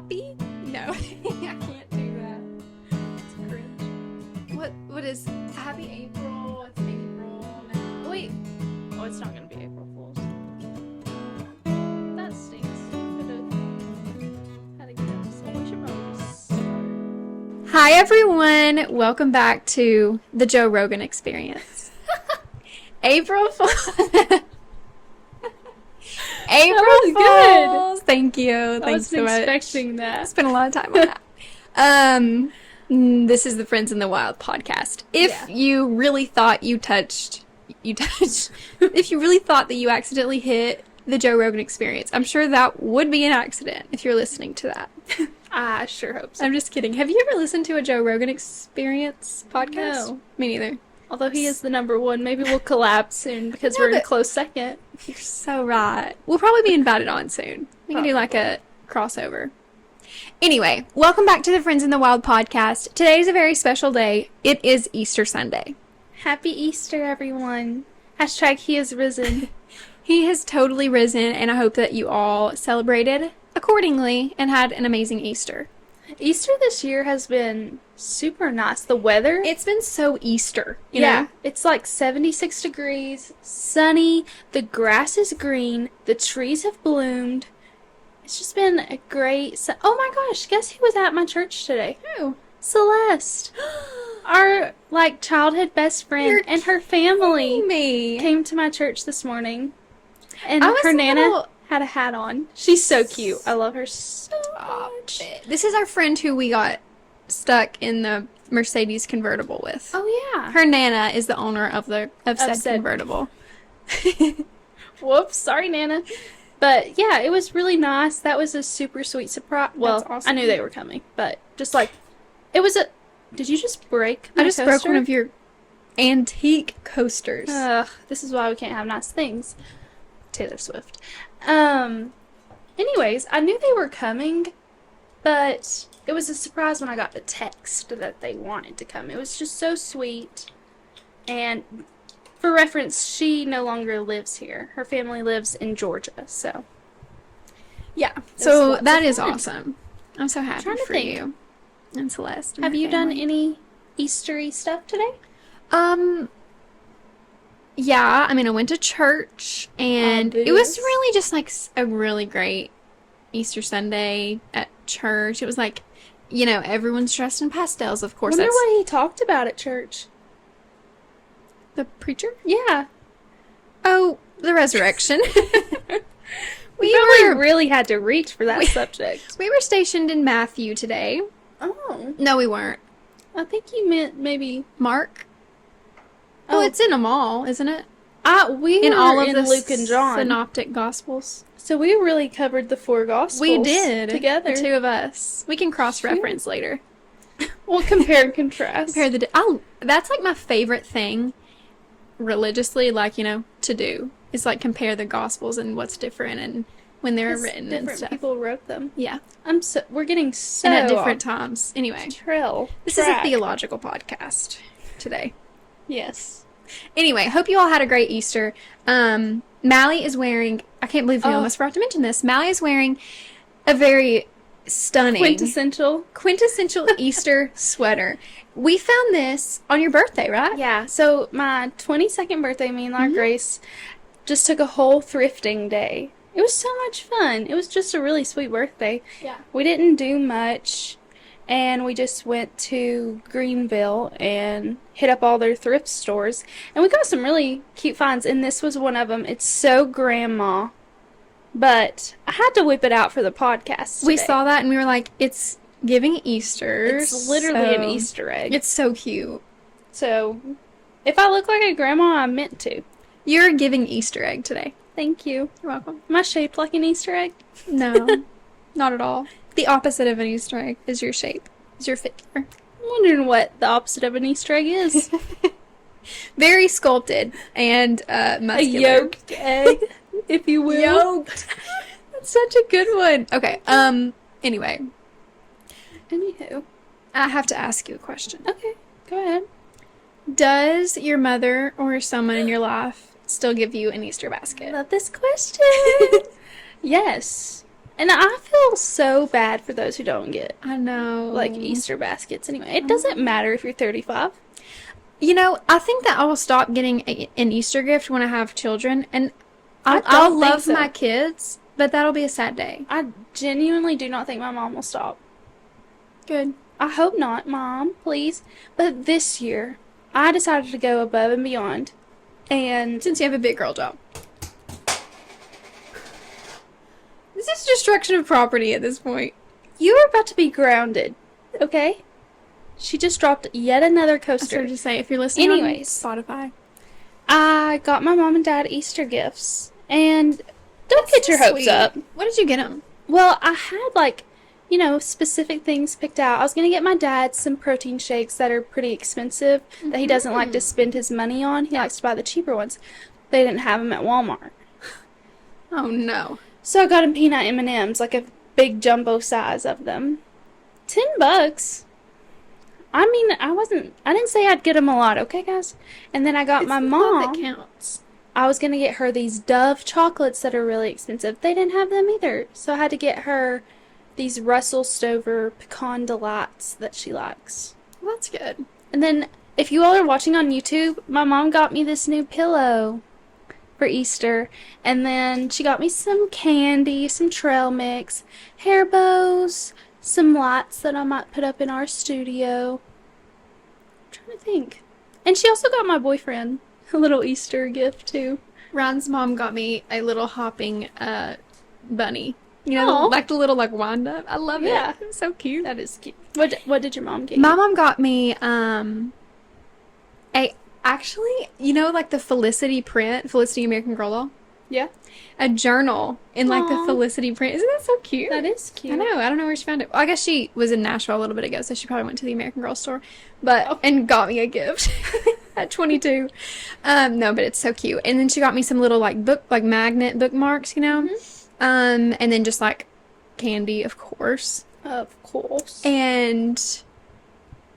happy? No, I can't do that. It's cringe. What is happy April? It's April now. Wait. Oh, it's not gonna be April Fool's. That stinks. Had a good episode. We should probably just start. Hi everyone! Welcome back to the Joe Rogan Experience. April Fool's. April Fools. Thank you. I wasn't expecting that. Spent a lot of time on that. This is the Friends in the Wild podcast. If you really thought if you really thought that you accidentally hit the Joe Rogan Experience, I'm sure that would be an accident if you're listening to that. I sure hope so. I'm just kidding. Have you ever listened to a Joe Rogan Experience podcast? No. Me neither. Although he is the number one, maybe we'll collab soon because we're in a close second. You're so right. We'll probably be invited on soon. We can do like a crossover. Anyway, welcome back to the Friends in the Wild podcast. Today is a very special day. It is Easter Sunday. Happy Easter, everyone. Hashtag he has risen. He has totally risen, and I hope that you all celebrated accordingly and had an amazing Easter. Easter this year has been super nice. The weather. It's been so Easter, you know? It's like 76 degrees, sunny, the grass is green, the trees have bloomed. It's just been a great... Oh my gosh, guess who was at my church today? Who? Celeste. Our, childhood best friend and her family came to my church this morning. And her Nana had a hat on. She's so cute. I love her so much. This is our friend who we got stuck in the Mercedes convertible with. Oh, yeah. Her Nana is the owner of said convertible. Whoops. Sorry, Nana. But, yeah, it was really nice. That was a super sweet surprise. Well, awesome. I knew they were coming, but just it was a... Did you just break my coaster? I just broke one of your antique coasters. This is why we can't have nice things. Taylor Swift. Anyways, I knew they were coming, but it was a surprise when I got the text that they wanted to come. It was just so sweet. And for reference, she no longer lives here. Her family lives in Georgia, so. Yeah, so that is awesome. I'm so happy for you and Celeste. Have you done any Eastery stuff today? Yeah, I went to church, and it was really just a really great Easter Sunday at church. It was everyone's dressed in pastels, of course. I wonder what he talked about at church. The preacher? Yeah. Oh, the resurrection. we really had to reach for that subject. We were stationed in Matthew today. Oh. No, we weren't. I think you meant maybe... Mark? Oh, it's in them all, isn't it? We in were all of in the Luke and John. Synoptic Gospels. So we really covered the 4 Gospels. We did. Together. The 2 of us. We can cross-reference later. We'll compare and contrast. That's my favorite thing religiously, to do. Is compare the Gospels and what's different and when they were written and stuff. People wrote them. Yeah. We're getting so... And at different times. Anyway. This is a theological podcast today. Yes. Anyway, hope you all had a great Easter. Mallie is wearing... I can't believe we almost forgot to mention this. Mallie is wearing a very stunning... Quintessential Easter sweater. We found this on your birthday, right? Yeah. So my 22nd birthday, me and Laura Grace just took a whole thrifting day. It was so much fun. It was just a really sweet birthday. Yeah. We didn't do much, and we just went to Greenville and hit up all their thrift stores, and we got some really cute finds, and this was one of them. It's so grandma, but I had to whip it out for the podcast today. We saw that, and we were like, it's giving Easter. It's literally an Easter egg. It's so cute. So, if I look like a grandma, I meant to. You're giving Easter egg today. Thank you. You're welcome. Am I shaped like an Easter egg? No, not at all. The opposite of an Easter egg is your shape. Is your figure. I'm wondering what the opposite of an Easter egg is. Very sculpted and muscular. A yolked egg, if you will. Yolked. That's such a good one. Okay. Anyway. Anywho. I have to ask you a question. Okay. Go ahead. Does your mother or someone in your life still give you an Easter basket? Love this question. Yes. And I feel so bad for those who don't get, I know. like, Easter baskets anyway. It doesn't matter if you're 35. You know, I think that I will stop getting an Easter gift when I have children, and I'll love my kids, but that'll be a sad day. I genuinely do not think my mom will stop. Good. I hope not, Mom, please. But this year, I decided to go above and beyond, and... Since you have a big girl job. This is destruction of property at this point. You are about to be grounded, okay? She just dropped yet another coaster. I started to say, if you're listening on Spotify. I got my mom and dad Easter gifts. And don't get your hopes up. What did you get them? Well, I had, like, you know, specific things picked out. I was going to get my dad some protein shakes that are pretty expensive, that he doesn't like to spend his money on. He likes to buy the cheaper ones. They didn't have them at Walmart. Oh, no. So I got him peanut M&Ms, like a big jumbo size of them. $10. I mean, I didn't say I'd get him a lot, okay, guys? And then I got my mom. That counts. I was going to get her these Dove chocolates that are really expensive. They didn't have them either. So I had to get her these Russell Stover Pecan Delights that she likes. Well, that's good. And then, if you all are watching on YouTube, my mom got me this new pillow for Easter. And then she got me some candy, some trail mix, hair bows, some lights that I might put up in our studio. I'm trying to think. And she also got my boyfriend a little Easter gift, too. Ron's mom got me a little hopping bunny. You know, like the little, like, wind up. I love it. It's so cute. That is cute. What did your mom get you? My mom got me actually, you know, like the Felicity print, Felicity American Girl doll? Yeah. A journal in, like, the Felicity print. Isn't that so cute? That is cute. I know. I don't know where she found it. Well, I guess she was in Nashville a little bit ago, so she probably went to the American Girl store. And got me a gift at 22. No, but it's so cute. And then she got me some little, like, magnet bookmarks, you know? Mm-hmm. And then just, like, candy, of course. Of course. And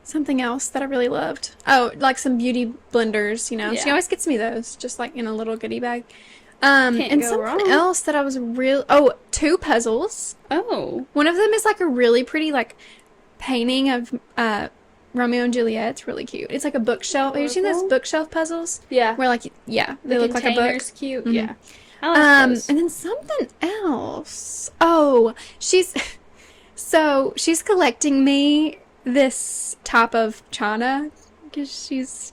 something else that I really loved. Oh, like some beauty blenders, you know? Yeah. She always gets me those, just, like, in a little goodie bag. And something else that I was two puzzles. Oh. One of them is like a really pretty like painting of Romeo and Juliet. It's really cute. It's like a bookshelf. Have you seen those bookshelf puzzles? Yeah. Where like they look like a book. Cute. Mm-hmm. Yeah. I like those. And then something else. Oh, she's collecting me this top of china because she's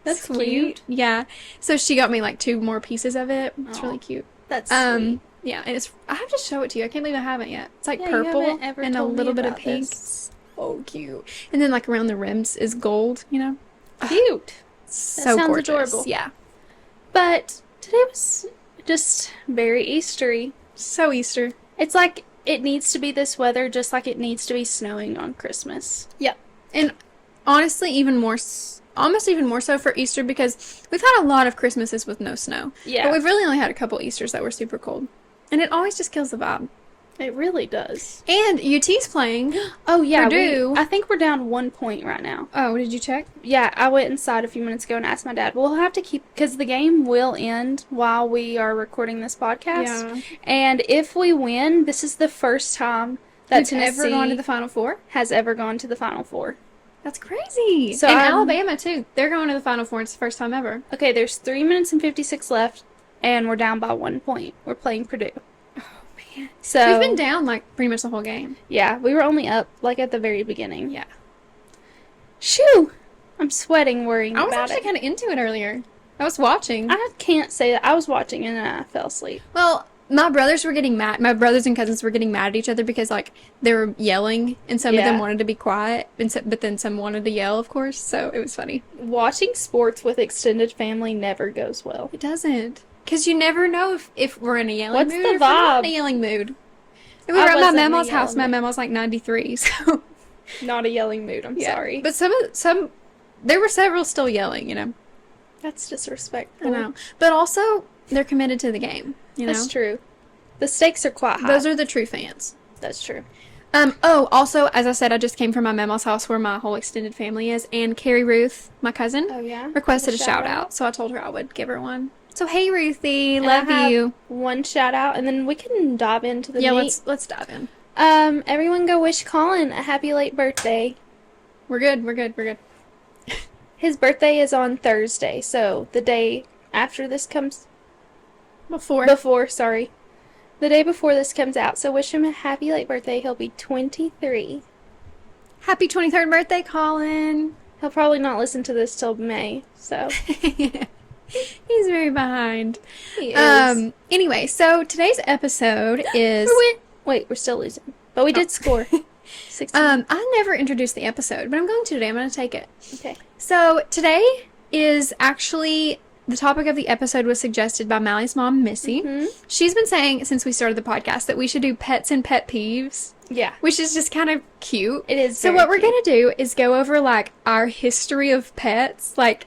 That's cute. Yeah. So she got me like 2 more pieces of it. It's really cute. That's sweet. Yeah, and I have to show it to you. I can't believe I haven't yet. It's like purple and a little bit of pink. So cute. And then like around the rims is gold, you know? Cute. So that sounds gorgeous. Adorable. Yeah. But today was just very Eastery. So Easter. It's like it needs to be this weather just like it needs to be snowing on Christmas. Yeah. And honestly, almost even more so for Easter because we've had a lot of Christmases with no snow. Yeah. But we've really only had a couple Easters that were super cold. And it always just kills the vibe. It really does. And UT's playing. Oh, yeah. Purdue. I think we're down 1 point right now. Oh, did you check? Yeah, I went inside a few minutes ago and asked my dad. We'll have to because the game will end while we are recording this podcast. Yeah. And if we win, this is the first time that Tennessee ever gone to the Final Four? Has ever gone to the Final Four. That's crazy. So and Alabama, too. They're going to the Final Four. It's the first time ever. Okay, there's 3 minutes and 56 left, and we're down by 1 point. We're playing Purdue. Oh, man. So we've been down, like, pretty much the whole game. Yeah, we were only up, like, at the very beginning. Yeah. Shoo! I'm sweating worrying about it. I was actually kind of into it earlier. I was watching. I can't say that. I was watching, and then I fell asleep. Well, my brothers were getting mad. My brothers and cousins were getting mad at each other because, like, they were yelling, and some of them wanted to be quiet, but then some wanted to yell, of course, so it was funny. Watching sports with extended family never goes well. It doesn't. Because you never know if we're in a yelling mood or if we're not in a yelling mood. And we were at my mama's house. My mama's like 93, so... Not a yelling mood, I'm sorry. But there were several still yelling, you know. That's disrespectful. I know. But also, they're committed to the game, you know. That's true. The stakes are quite high. Those are the true fans. That's true. Also, as I said, I just came from my mama's house where my whole extended family is, and Carrie Ruth, my cousin, requested a shout out, so I told her I would give her one. So, hey, Ruthie. And love you. One shout out, and then we can dive into the meat. Let's dive in. Everyone go wish Colin a happy late birthday. We're good. His birthday is on Thursday, so the day after this comes... Sorry. The day before this comes out, so wish him a happy late birthday. He'll be 23. Happy 23rd birthday, Colin. He'll probably not listen to this till May, so... He's very behind. He is. Anyway, so today's episode is... Wait, we're still losing. But we did score. 16. I never introduced the episode, but I'm going to today. I'm going to take it. Okay. So today is actually... The topic of the episode was suggested by Mallie's mom, Missy. Mm-hmm. She's been saying since we started the podcast that we should do pets and pet peeves. Yeah. Which is just kind of cute. It is. So what we're going to do is go over, like, our history of pets, like,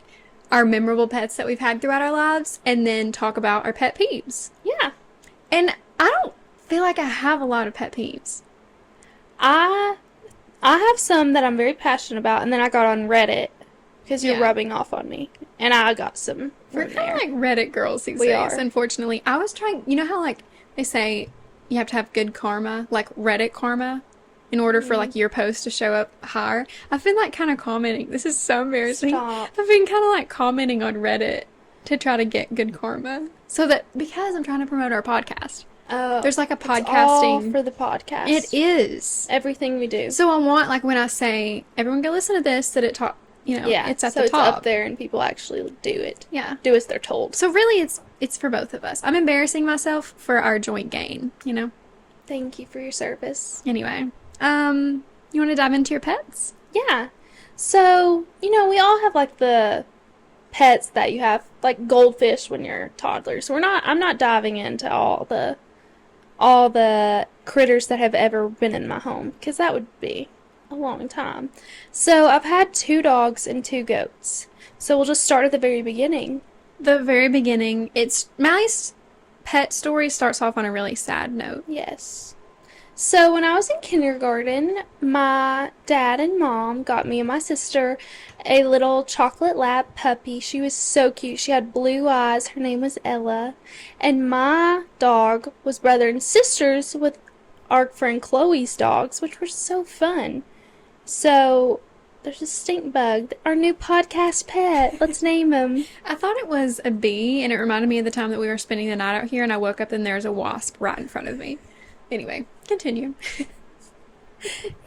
our memorable pets that we've had throughout our lives, and then talk about our pet peeves. Yeah. And I don't feel like I have a lot of pet peeves. I have some that I'm very passionate about, and then I got on Reddit because you're rubbing off on me, and I got some. We're kind of like Reddit girls these days, unfortunately. I was trying, you know how, like, they say you have to have good karma, like Reddit karma, in order for, like, your post to show up higher? I've been, like, kind of commenting. This is so embarrassing. Stop. I've been kind of, like, commenting on Reddit to try to get good karma. So that, because I'm trying to promote our podcast. There's, like, a podcasting. It's all for the podcast. It is. Everything we do. So I want, like, when I say, everyone go listen to this, that it talk. You know, it's at the top. So it's up there and people actually do it. Yeah. Do as they're told. So really, it's for both of us. I'm embarrassing myself for our joint gain, you know? Thank you for your service. Anyway, you want to dive into your pets? Yeah. So, you know, we all have, like, the pets that you have, like goldfish when you're toddlers. I'm not diving into all the critters that have ever been in my home, because that would be a long time. So I've had 2 dogs and 2 goats. So we'll just start at the very beginning. The very beginning. It's Mallie's pet story starts off on a really sad note. Yes. So when I was in kindergarten, my dad and mom got me and my sister a little chocolate lab puppy. She was so cute. She had blue eyes. Her name was Ella. And my dog was brother and sisters with our friend Chloe's dogs, which were so fun. So, there's a stink bug, our new podcast pet. Let's name him. I thought it was a bee, and it reminded me of the time that we were spending the night out here, and I woke up and there's a wasp right in front of me. Anyway, continue.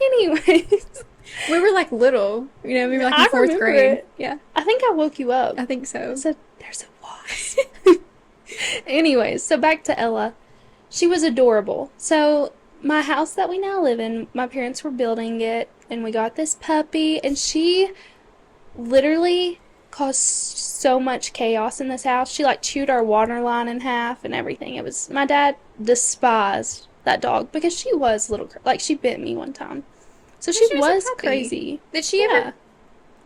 Anyways. We were, like, little. You know, we were, like, in 4th grade. It. Yeah. I think I woke you up. I think so. I said, there's a wasp. Anyways, so back to Ella. She was adorable. So, my house that we now live in, my parents were building it, and we got this puppy, and she literally caused so much chaos in this house. She, like, chewed our water line in half and everything. My dad despised that dog because she was she bit me one time. So she was crazy. Did she ever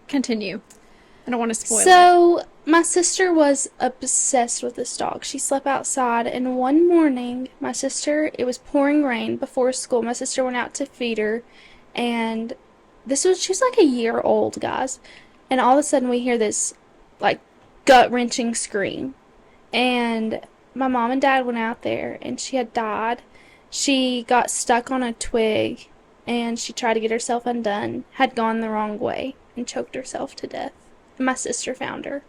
continue? I don't want to spoil it. So, my sister was obsessed with this dog. She slept outside, and one morning, it was pouring rain before school. My sister went out to feed her, and she was like a year old, guys. And all of a sudden, we hear this, like, gut-wrenching scream. And my mom and dad went out there, and she had died. She got stuck on a twig, and she tried to get herself undone, had gone the wrong way, and choked herself to death. And my sister found her.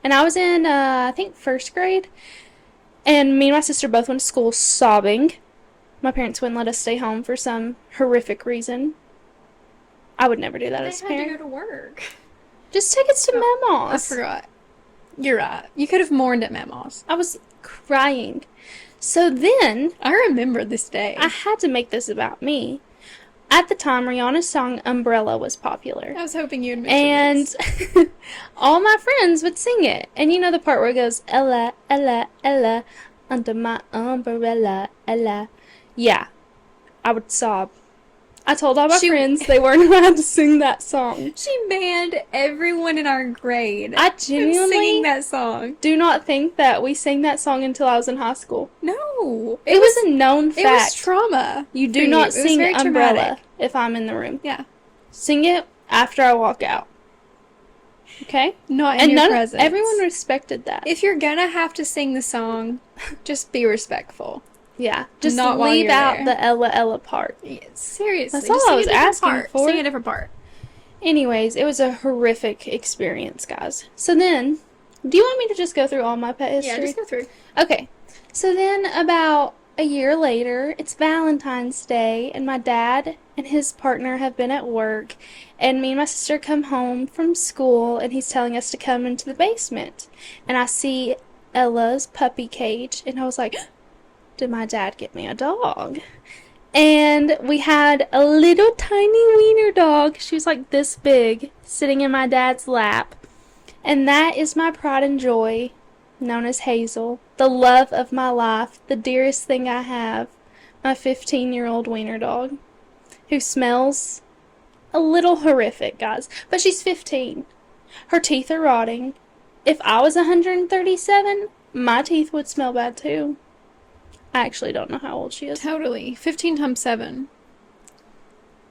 And I was in, I think, 1st grade. And me and my sister both went to school sobbing. My parents wouldn't let us stay home for some horrific reason. I would never do that as a parent. They had to go to work. Just take us to Mama's. I forgot. You're right. You could have mourned at Mama's. I was crying. So then... I remember this day. I had to make this about me. At the time, Rihanna's song Umbrella was popular. I was hoping you'd mention this. And all my friends would sing it. And you know the part where it goes, Ella, Ella, Ella, under my umbrella, Ella. Yeah, I would sob. I told all my friends they weren't allowed to sing that song. She banned everyone in our grade. I genuinely singing that song. Do not think that we sang that song until I was in high school. No. It was a known fact. It was trauma. You do not sing Umbrella if I'm in the room. Yeah. Sing it after I walk out. Okay? Not in your presence. Everyone respected that. If you're gonna have to sing the song, just be respectful. Yeah. Just not leave out the Ella Ella part. Yeah, seriously. That's all I was asking for. Sing a different part. Anyways, it was a horrific experience, guys. So then, do you want me to just go through all my pet history? Yeah, just go through. Okay. So then, about a year later, it's Valentine's Day, and my dad and his partner have been at work, and me and my sister come home from school, and he's telling us to come into the basement. And I see Ella's puppy cage, and I was like, did my dad get me a dog? And we had a little tiny wiener dog. She was like this big, sitting in my dad's lap. And that is my pride and joy, known as Hazel, the love of my life, the dearest thing I have, my 15-year-old wiener dog, who smells a little horrific, guys. But she's 15. Her teeth are rotting. If I was 137, my teeth would smell bad too. I actually don't know how old she is. Totally. 15 times 7.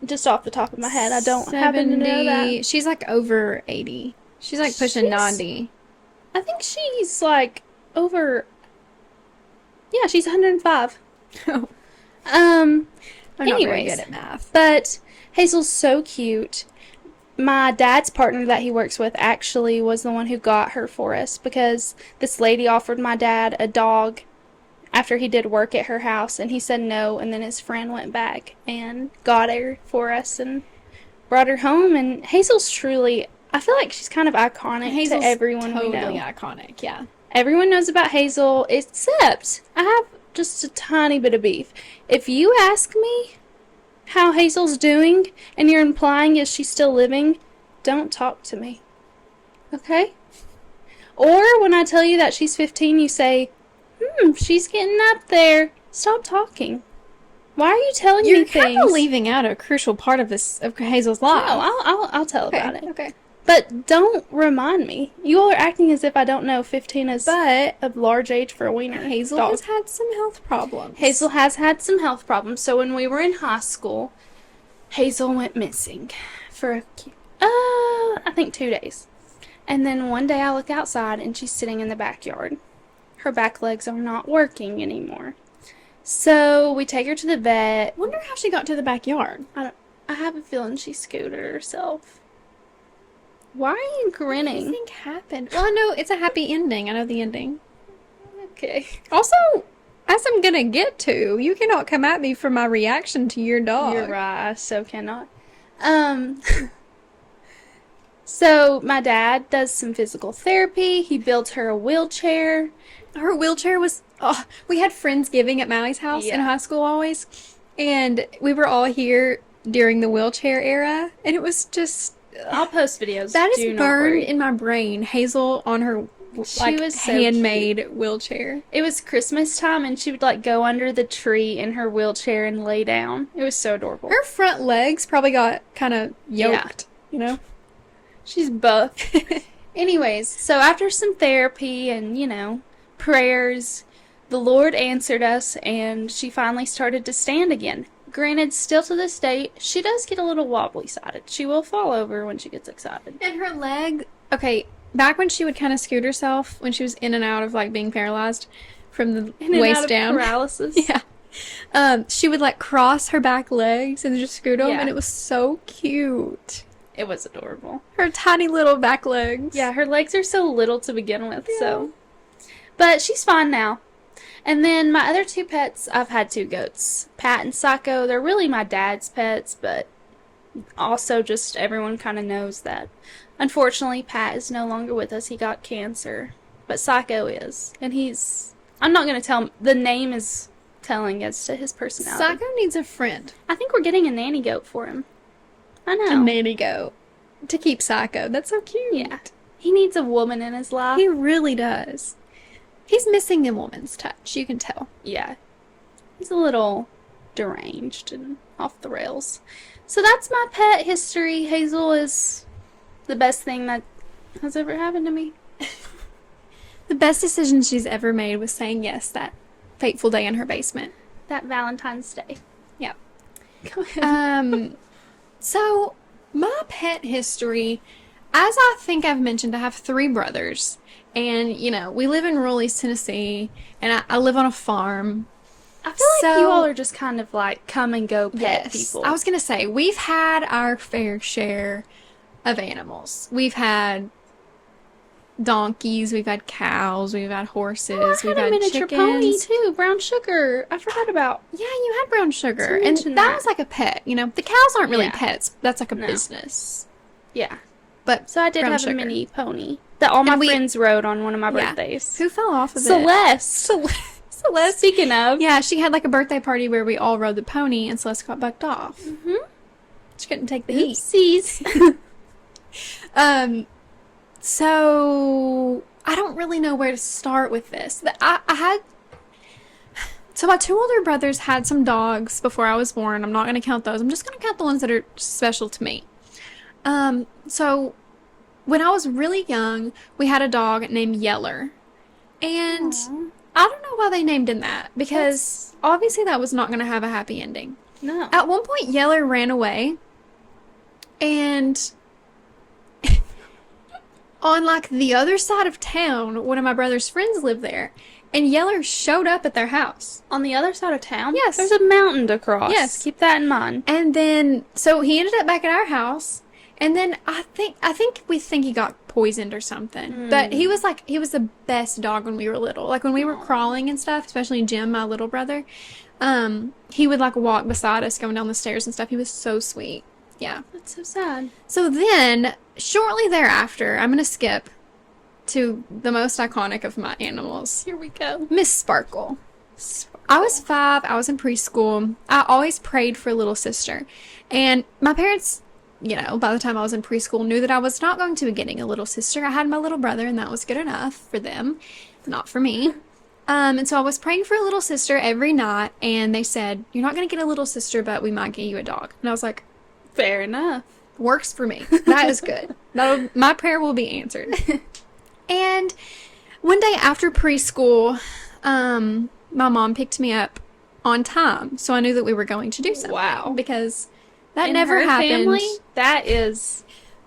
Just off the top of my head, I don't happen to know that. She's like over 80. She's like pushing 90. I think she's like over... Yeah, she's 105. Oh. I'm not very good at math. But Hazel's so cute. My dad's partner that he works with actually was the one who got her for us, because this lady offered my dad a dog after he did work at her house, and he said no, and then his friend went back and got her for us and brought her home. And Hazel's truly, I feel like she's kind of iconic to everyone we know. Totally iconic, yeah. Everyone knows about Hazel, except I have just a tiny bit of beef. If you ask me how Hazel's doing, and you're implying is she still living, don't talk to me. Okay? Or when I tell you that she's 15, you say, she's getting up there. Stop talking. Why are you telling me things? You're kind of leaving out a crucial part of Hazel's life. No, I'll tell about it. Okay. But don't remind me. You all are acting as if I don't know 15 is a large age for a wiener. Hazel has had some health problems. Hazel has had some health problems. So when we were in high school, Hazel went missing for I think 2 days. And then one day I look outside and she's sitting in the backyard. Her back legs are not working anymore. So we take her to the vet. Wonder how she got to the backyard. I have a feeling she scooted herself. Why are you grinning? What do you think happened? Well, no, it's a happy ending. I know the ending. Okay. Also, as I'm gonna get to, you cannot come at me for my reaction to your dog. You're right. I so cannot. So my dad does some physical therapy. He built her a wheelchair. Her wheelchair was... Oh, we had Friendsgiving at Mallie's house in high school always. And we were all here during the wheelchair era. And it was just... I'll post videos. That is burned in my brain. Hazel on her handmade wheelchair. It was Christmas time, and she would go under the tree in her wheelchair and lay down. It was so adorable. Her front legs probably got kind of yoked, you know? She's buff. Anyways, so after some therapy and, prayers, the Lord answered us, and she finally started to stand again. Granted, still to this day, she does get a little wobbly-sided. She will fall over when she gets excited. And her leg... Okay, back when she would kind of scoot herself, when she was in and out of, being paralyzed from the waist down. Paralysis. Yeah. She would, cross her back legs and just scoot them, and it was so cute. It was adorable. Her tiny little back legs. Yeah, her legs are so little to begin with, so... But she's fine now. And then my other 2 pets, I've had 2 goats. Pat and Psycho, they're really my dad's pets, but also just everyone kind of knows that. Unfortunately, Pat is no longer with us. He got cancer. But Psycho is. And I'm not going to tell him. The name is telling as to his personality. Psycho needs a friend. I think we're getting a nanny goat for him. I know. A nanny goat. To keep Psycho. That's so cute. Yeah. He needs a woman in his life. He really does. He's missing the woman's touch, you can tell. Yeah. He's a little deranged and off the rails. So that's my pet history. Hazel is the best thing that has ever happened to me. The best decision she's ever made was saying yes that fateful day in her basement. That Valentine's Day. Yeah. Go ahead. So, my pet history... as I think I've mentioned, I have 3 brothers. And, we live in rural East Tennessee, and I live on a farm. I feel like you all are just kind of like come and go pet people. I was going to say, we've had our fair share of animals. We've had donkeys, we've had cows, we've had horses, we've had a miniature chickens. Pony too, Brown Sugar. I forgot about. Yeah, you had Brown Sugar, and that was like a pet. The cows aren't really pets. That's like a business. Yeah, but so I did have a mini pony that all my friends rode on one of my birthdays. Who fell off of Celeste. Celeste. Speaking of, yeah, she had like a birthday party where we all rode the pony, and Celeste got bucked off. She couldn't take the heat. Oopsies. So I don't really know where to start with this. So my 2 older brothers had some dogs before I was born. I'm not going to count those. I'm just going to count the ones that are special to me. So when I was really young, we had a dog named Yeller. And I don't know why they named him that, because obviously that was not going to have a happy ending. No. At one point, Yeller ran away, and on like the other side of town, one of my brother's friends lived there, and Yeller showed up at their house. On the other side of town? Yes. There's a mountain to cross. Yes. Keep that in mind. And then, so he ended up back at our house, and then I think we think he got poisoned or something. But he was the best dog when we were little. Like when we were crawling and stuff, especially Jim, my little brother, he would like walk beside us going down the stairs and stuff. He was so sweet. Yeah. That's so sad. So then, shortly thereafter, I'm going to skip to the most iconic of my animals. Here we go. Miss Sparkle. I was 5. I was in preschool. I always prayed for a little sister. And my parents, by the time I was in preschool, knew that I was not going to be getting a little sister. I had my little brother, and that was good enough for them, not for me. And so I was praying for a little sister every night, and they said, "You're not going to get a little sister, but we might get you a dog." And I was like, fair enough. Works for me. That is good. My prayer will be answered. And one day after preschool, my mom picked me up on time, so I knew that we were going to do something. Wow. Because that in never her happened. Family,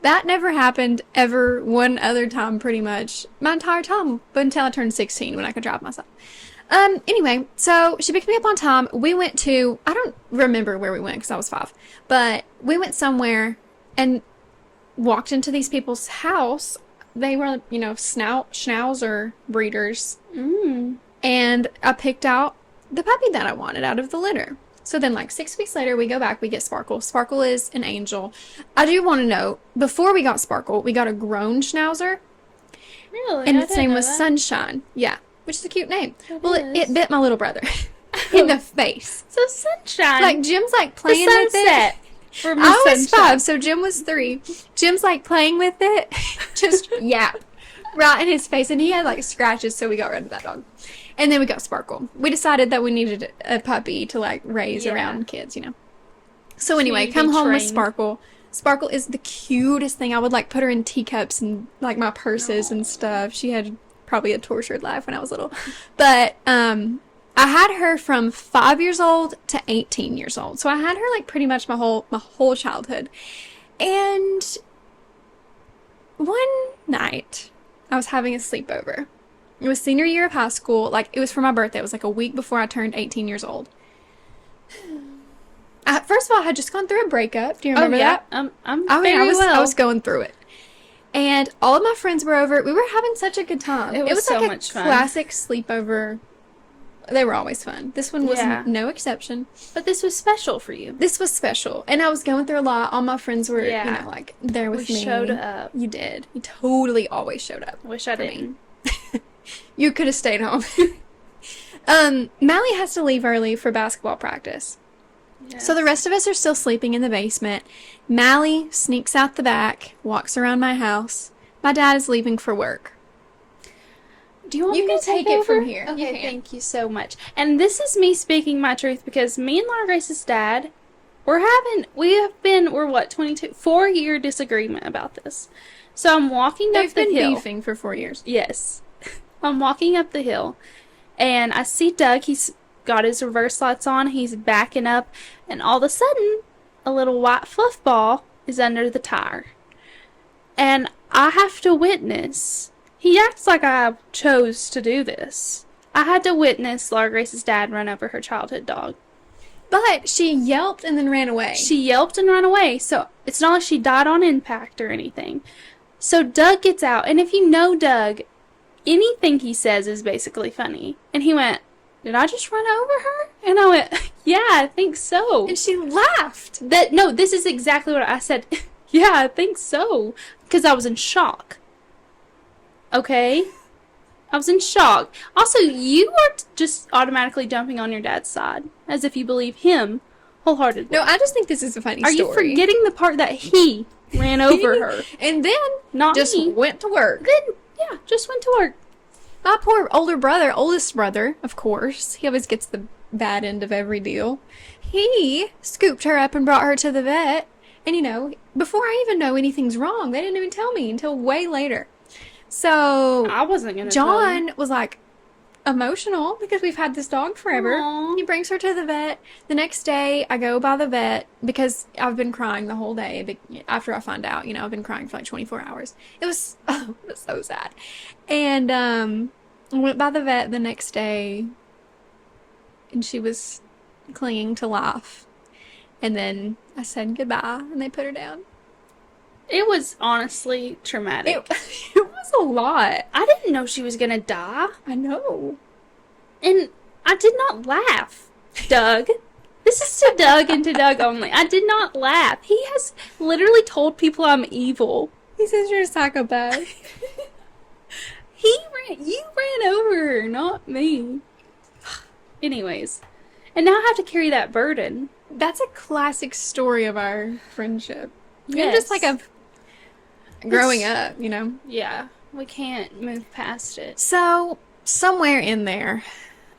that never happened ever one other time pretty much my entire time, but until I turned 16 when I could drive myself. Anyway, so she picked me up on time. We went to, I don't remember where we went because I was 5, but we went somewhere and walked into these people's house. They were, Schnauzer breeders. And I picked out the puppy that I wanted out of the litter. So then, 6 weeks later, we go back, we get Sparkle. Sparkle is an angel. I do want to note, before we got Sparkle, we got a grown Schnauzer. Really? And its name was Sunshine. Yeah. Which is a cute name. It bit my little brother in the face. So Sunshine. Jim's playing with it. I was 5, so Jim was 3. Jim's playing with it, just right in his face, and he had scratches, so we got rid of that dog. And then we got Sparkle. We decided that we needed a puppy to raise around kids, So anyway, come home with Sparkle. Sparkle is the cutest thing. I would put her in teacups and my purses and stuff. She had probably a tortured life when I was little. But I had her from 5 years old to 18 years old. So I had her pretty much my whole childhood. And one night I was having a sleepover. It was senior year of high school. It was for my birthday. It was a week before I turned 18 years old. First of all, I had just gone through a breakup. Do you remember that? I was going through it. And all of my friends were over. We were having such a good time. It was so much fun. Classic sleepover. They were always fun. This one was no exception. But this was special for you. This was special. And I was going through a lot. All my friends were, there with me. We showed up. You did. You totally always showed up. Wish I didn't. You could have stayed home. Mallie has to leave early for basketball practice. Yes. So the rest of us are still sleeping in the basement. Mallie sneaks out the back, walks around my house. My dad is leaving for work. Do you want me to take it from here? Okay, thank you so much. And this is me speaking my truth because me and Laura Grace's dad, we're 22, 4-year disagreement about this. So I'm walking up the hill. They've been beefing for 4 years. Yes. I'm walking up the hill and I see Doug. He's got his reverse lights on. He's backing up and all of a sudden a little white fluff ball is under the tire. And I have to witness. He acts like I chose to do this. I had to witness Laura Grace's dad run over her childhood dog. But she yelped and then ran away. She yelped and ran away, so it's not like she died on impact or anything. So Doug gets out, and if you know Doug, anything he says is basically funny. And he went, "Did I just run over her?" And I went, "Yeah, I think so." And she laughed. No, this is exactly what I said. "Yeah, I think so." Because I was in shock. Okay? I was in shock. Also, you are just automatically jumping on your dad's side, as if you believe him wholeheartedly. No, I just think this is a funny story. Are you forgetting the part that he ran over her? And then not just me. Went to work. Then, yeah, just went to work. My poor oldest brother, of course, he always gets the bad end of every deal. He scooped her up and brought her to the vet. And, you know, before I even know anything's wrong, they didn't even tell me until way later. So I wasn't going to tell John was like emotional because we've had this dog forever. Aww. He brings her to the vet. The next day I go by the vet because I've been crying the whole day after I find out. You know, I've been crying for like 24 hours. It was so sad. And I went by the vet the next day and she was clinging to life. And then I said goodbye and they put her down. It was honestly traumatic. It was a lot. I didn't know she was going to die. I know. And I did not laugh, Doug. This is to Doug and to Doug only. I did not laugh. He has literally told people I'm evil. He says you're a psychopath. You ran over her, not me. Anyways. And now I have to carry that burden. That's a classic story of our friendship. Yes. You're just like growing up, you know? Yeah. We can't move past it. So, somewhere in there,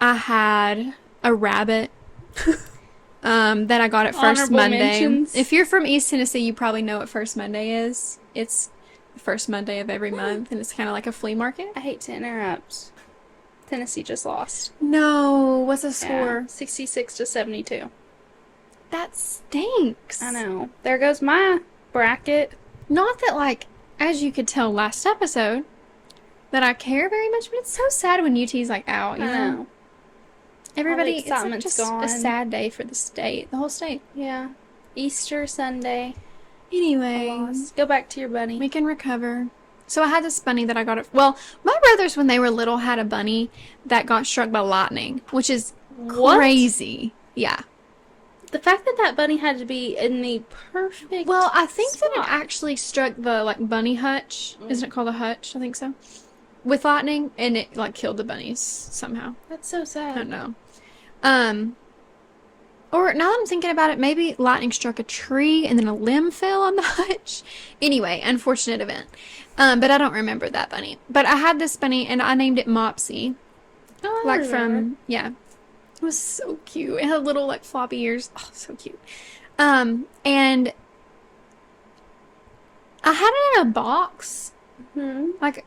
I had a rabbit that I got at First Honorable Monday. mentions. If you're from East Tennessee, you probably know what First Monday is. It's the first Monday of every month, and it's kind of like a flea market. I hate to interrupt. Tennessee just lost. No, what's the score? Yeah, 66-72. That stinks. I know. There goes my bracket. Not that, like, as you could tell last episode, that I care very much, but it's so sad when UT's, like, out, you know? Everybody, it's like just gone. a sad day for the state, the whole state. Yeah. Easter Sunday. Anyway, go back to your bunny. we can recover. So I had this bunny that I got well, my brothers, when they were little, had a bunny that got struck by lightning, which is crazy. Yeah. The fact that that bunny had to be in the perfect Well, I think spot. that it actually struck the, like, bunny hutch. Isn't it called a hutch? I think so. With lightning, and it, like, killed the bunnies somehow. That's so sad. I don't know. Or now that I'm thinking about it, maybe lightning struck a tree and then a limb fell on the hutch. Anyway, unfortunate event. But I don't remember that bunny. But I had this bunny and I named it Mopsy. Oh, Like from, yeah. It was so cute. It had little, like, floppy ears. Oh, so cute. And I had it in a box. Mm-hmm. Like,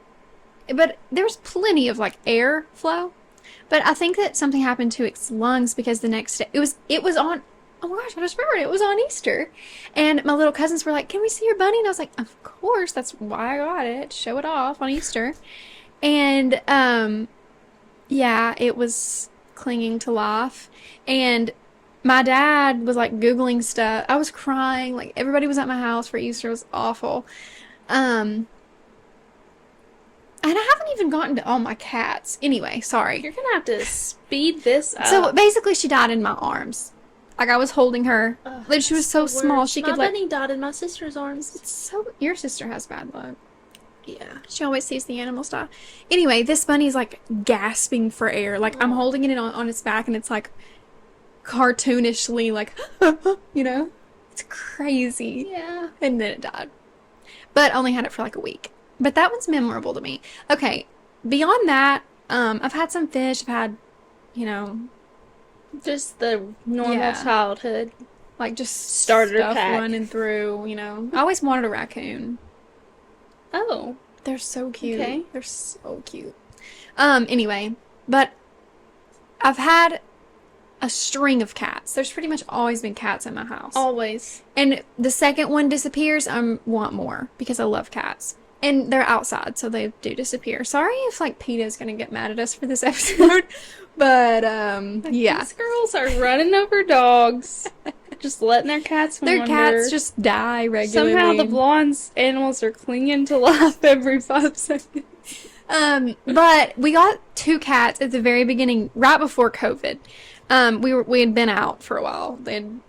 but there was plenty of, like, air flow. But I think that something happened to its lungs because the next day, it was on, oh my gosh, I just remembered it was on Easter. And my little cousins were like, "Can we see your bunny?" And I was like, "Of course, that's why I got it, to show it off on Easter." And, yeah, it was clinging to life. And my dad was, like, Googling stuff. I was crying. Like, everybody was at my house for Easter. It was awful. And I haven't even gotten to all my cats. Anyway, sorry. You're going to have to speed this up. So, basically, she died in my arms. Like, I was holding her. Like, she was so small, she could, My like... bunny died in my sister's arms. It's so... Your sister has bad luck. Yeah. She always sees the animals die. Anyway, this bunny's, like, gasping for air. Like, I'm holding it on its back, and it's, like, cartoonishly, like, you know? It's crazy. Yeah. And then it died. But only had it for, like, a week. But that one's memorable to me. Okay, beyond that, I've had some fish. I've had, you know... Just the normal childhood. Like, just starter stuff pack. running through, you know. I always wanted a raccoon. Oh. They're so cute. Okay. They're so cute. Anyway, but I've had a string of cats. There's pretty much always been cats in my house. Always. And the second one disappears, I want more because I love cats. And they're outside, so they do disappear. Sorry if, like, PETA's gonna get mad at us for this episode. But, yeah. These girls are running over dogs. Just letting their cats wander. Their cats just die regularly. Somehow the blonde's animals are clinging to life every 5 seconds. But we got 2 cats at the very beginning, right before COVID. We had been out for a while. They had,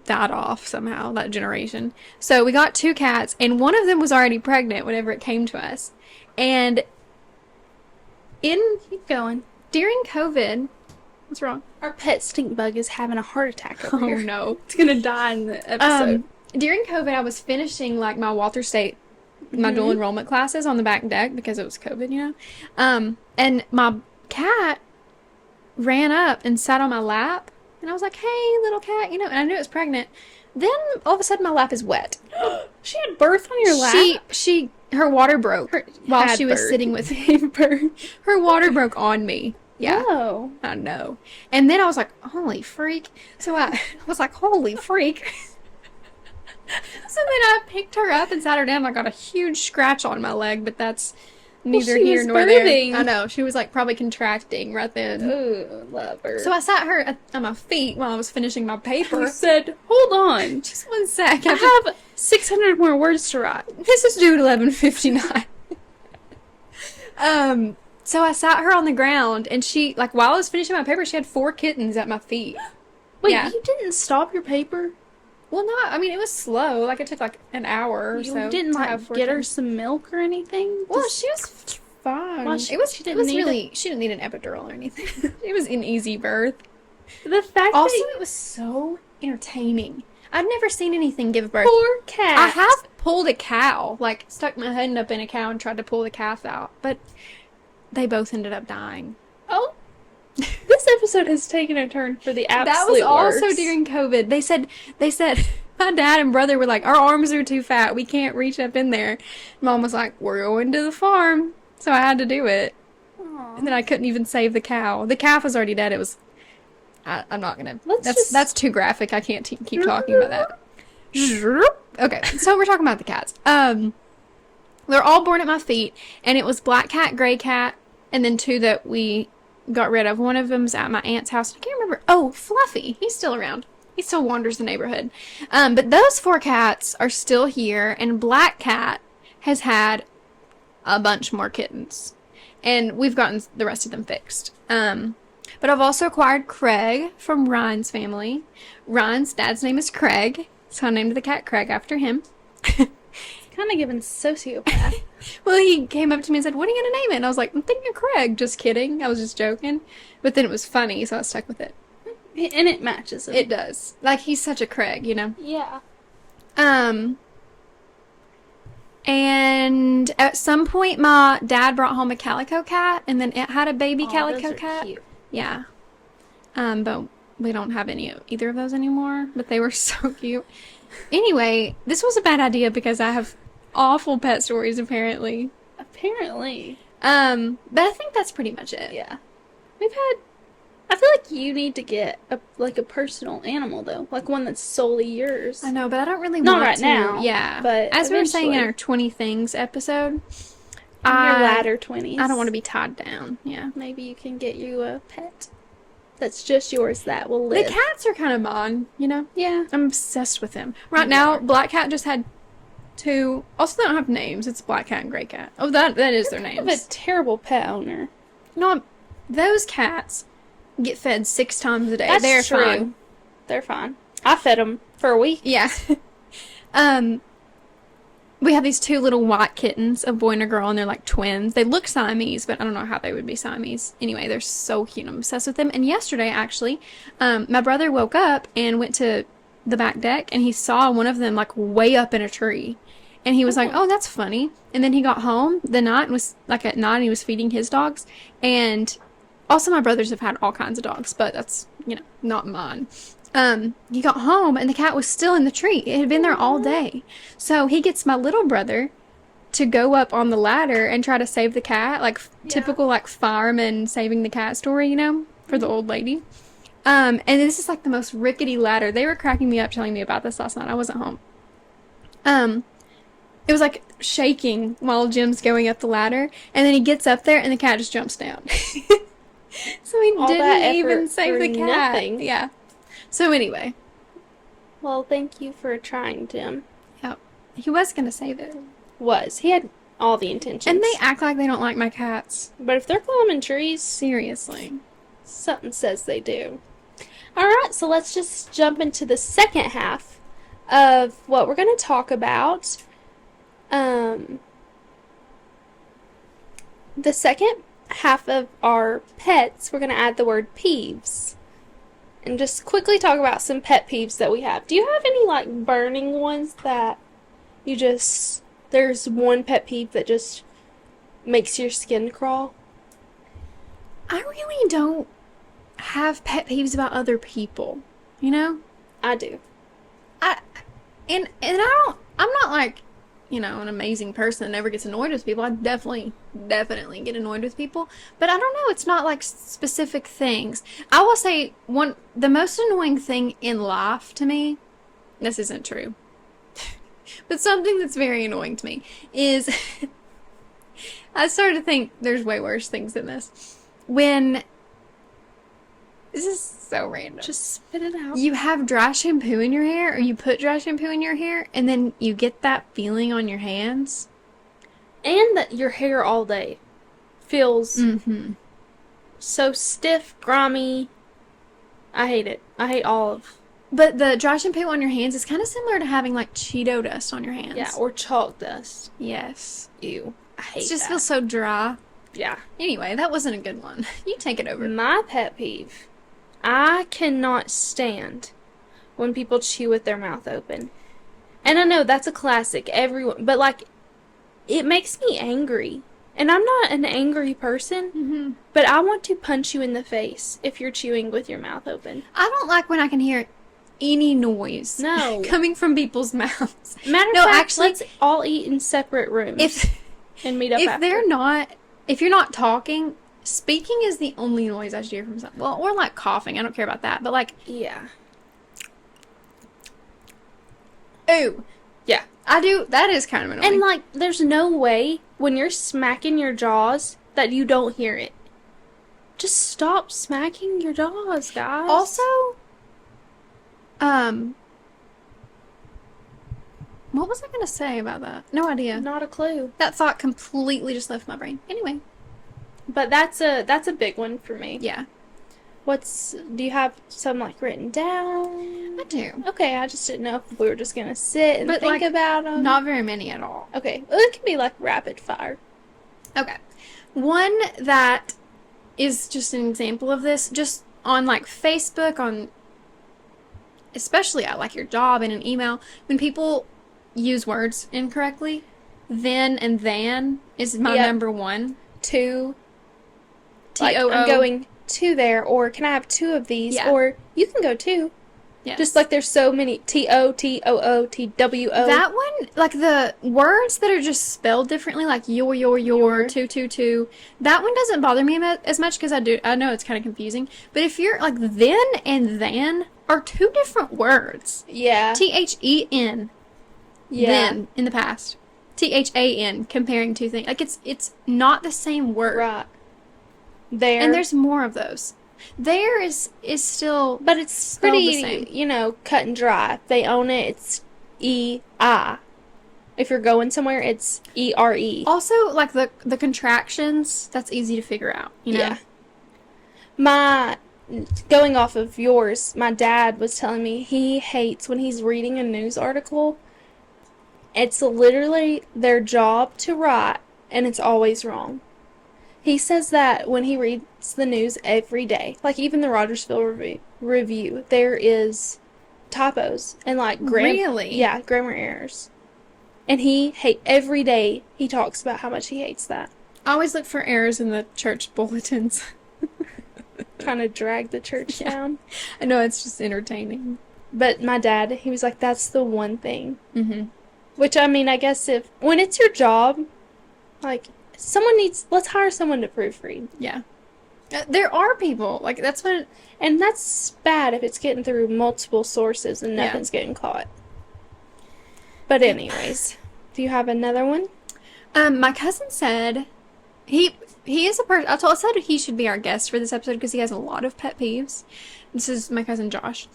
died off somehow, that generation. So we got 2 cats, and one of them was already pregnant whenever it came to us. And keep going. During COVID, what's wrong? Our pet stink bug is having a heart attack over here. Oh no. It's gonna die in the episode. During COVID, I was finishing, like, my Walter State, my dual enrollment classes on the back deck because it was COVID, and my cat ran up and sat on my lap, and I was like, hey, little cat, and I knew it was pregnant. Then, all of a sudden, my lap is wet. She had birth on your lap? Her water broke while she was sitting with me. Her water broke on me. Yeah. Oh. I know. And then I was like, holy freak. So I was like, holy freak. So then I picked her up and sat her down. I got a huge scratch on my leg, but that's neither here nor there. I know. She was, like, probably contracting right then. Ooh, love her. So I sat her on my feet while I was finishing my paper. You said, hold on. Just one sec. I have 600 more words to write. This is due at 11:59. So I sat her on the ground, and she, like, while I was finishing my paper, she had 4 kittens at my feet. Wait, you didn't stop your paper? Well, no, I mean, it was slow. Like, it took, like, an hour or so. You didn't, like, get her some milk or anything? Well, she was fine. Well, she didn't need an epidural or anything. It was an easy birth. The fact also, it was so entertaining. I'd never seen anything give birth. Poor cat. I have pulled a cow. Like, stuck my head up in a cow and tried to pull the calf out. But they both ended up dying. Oh. This episode has taken a turn for the absolute worst. That was also during COVID. They said, my dad and brother were like, our arms are too fat. We can't reach up in there. Mom was like, we're going to the farm. So I had to do it. Aww. And then I couldn't even save the cow. The calf was already dead. It was... I'm not gonna... That's too graphic. I can't keep talking about that. Okay, so we're talking about the cats. They're all born at my feet, and it was black cat, gray cat, and then 2 that we got rid of. One of them's at my aunt's house. I can't remember. Oh, Fluffy. He's still around. He still wanders the neighborhood. But those 4 cats are still here, and Black Cat has had a bunch more kittens. And we've gotten the rest of them fixed. But I've also acquired Craig from Ryan's family. Ryan's dad's name is Craig, so I named the cat Craig after him. Kind of giving sociopath. Well, he came up to me and said, what are you going to name it? And I was like, I'm thinking of Craig. Just kidding. I was just joking. But then it was funny, so I stuck with it. And it matches him. It does. Like, he's such a Craig, Yeah. And at some point, my dad brought home a calico cat, and then it had a baby calico cat. Cute. Yeah. But we don't have either of those anymore, but they were so cute. Anyway, this was a bad idea because I have awful pet stories, apparently. Apparently. But I think that's pretty much it. Yeah. I feel like you need to get a personal animal, though. Like one that's solely yours. I know, but I don't really want to. Not right now. Yeah. But as we were saying in our 20 things episode, your latter 20s. I don't want to be tied down. Yeah. Maybe you can get you a pet that's just yours that will live. The cats are kind of mine, Yeah. I'm obsessed with them. Right now, Black Cat just had 2. Also, they don't have names. It's Black Cat and Gray Cat. Oh, that is their names. You have a terrible pet owner. No, those cats get fed 6 times a day. They're true. Fine. They're fine. I fed them for a week. Yeah. We have these 2 little white kittens, a boy and a girl, and they're like twins. They look Siamese, but I don't know how they would be Siamese. Anyway, they're so cute. I'm obsessed with them. And yesterday, actually, my brother woke up and went to the back deck, and he saw one of them like way up in a tree. And he was like, oh, that's funny. And then he got home the night, and was like at night, and he was feeding his dogs. And also my brothers have had all kinds of dogs, but that's, not mine. He got home, and the cat was still in the tree. It had been there all day. So he gets my little brother to go up on the ladder and try to save the cat, like typical like fireman saving the cat story, for the old lady. And this is like the most rickety ladder. They were cracking me up telling me about this last night. I wasn't home. it was like shaking while Jim's going up the ladder, and then he gets up there and the cat just jumps down. So he didn't even save the cat. Nothing. Yeah. So anyway. Well, thank you for trying, Jim. Yep. He was gonna save it. He had all the intentions. And they act like they don't like my cats. But if they're climbing trees, seriously, something says they do. Alright, so let's just jump into the second half of what we're going to talk about. The second half of our pets, we're going to add the word peeves. And just quickly talk about some pet peeves that we have. Do you have any, like, burning ones that you just... There's one pet peeve that just makes your skin crawl? I really don't have pet peeves about other people, you know? I do. And I'm not like, an amazing person that never gets annoyed with people. I definitely get annoyed with people. But I don't know, it's not like specific things. I will say the most annoying thing in life to me, this isn't true, but something that's very annoying to me is, I started to think there's way worse things than this. This is so random. Just spit it out. You have dry shampoo in your hair, or you put dry shampoo in your hair, and then you get that feeling on your hands. And that your hair all day feels so stiff, grimy. I hate it. I hate all of. But the dry shampoo on your hands is kind of similar to having like Cheeto dust on your hands. Yeah, or chalk dust. Yes. Ew. I hate it. Just feels so dry. Yeah. Anyway, that wasn't a good one. You take it over. My pet peeve. I cannot stand when people chew with their mouth open. And I know that's a classic. Everyone, but like, it makes me angry. And I'm not an angry person, but I want to punch you in the face if you're chewing with your mouth open. I don't like when I can hear any noise coming from people's mouths. Matter of fact, actually, let's all eat in separate rooms and meet up after. If you're not talking, speaking is the only noise I should hear from someone. Well, or like coughing. I don't care about that. But like... Yeah. Ooh. Yeah. I do. That is kind of annoying. And like, there's no way when you're smacking your jaws that you don't hear it. Just stop smacking your jaws, guys. Also, what was I going to say about that? No idea. Not a clue. That thought completely just left my brain. Anyway. But that's a big one for me. Yeah. Do you have some like written down? I do. Okay, I just didn't know if we were just going to sit and think about them. Not very many at all. Okay. Well, it can be like rapid fire. Okay. One that is just an example of this, just on like Facebook, especially at like your job in an email, when people use words incorrectly, then and than is my number one. To, like, I'm going to there, or can I have two of these? Yeah. Or you can go too. Yes. Just like there's so many T-O, T-O-O, T-W-O. That one, like the words that are just spelled differently, like your, two, that one doesn't bother me as much because I know it's kind of confusing. But if you're like then and than are two different words. Yeah. T-H-E-N. Yeah. Then in the past. T-H-A-N, comparing two things. Like it's not the same word. Right. There. And there's more of those. There is still, but it's pretty, cut and dry. If they own it, it's E-I. If you're going somewhere, it's E-R-E. Also, like the contractions, that's easy to figure out, Yeah. Going off of yours, my dad was telling me he hates when he's reading a news article. It's literally their job to write, and it's always wrong. He says that when he reads the news every day, like even the Rogersville Review, there is typos and like really? Yeah, grammar errors. And every day he talks about how much he hates that. I always look for errors in the church bulletins. Trying to drag the church down. I know, it's just entertaining. But my dad, he was like, that's the one thing. Mm-hmm. Which, I mean, I guess when it's your job, like, let's hire someone to proofread. Yeah. There are people, like, and that's bad if it's getting through multiple sources and nothing's getting caught. But anyways, Do you have another one? My cousin said he is a person. I said he should be our guest for this episode because he has a lot of pet peeves. This is my cousin Josh.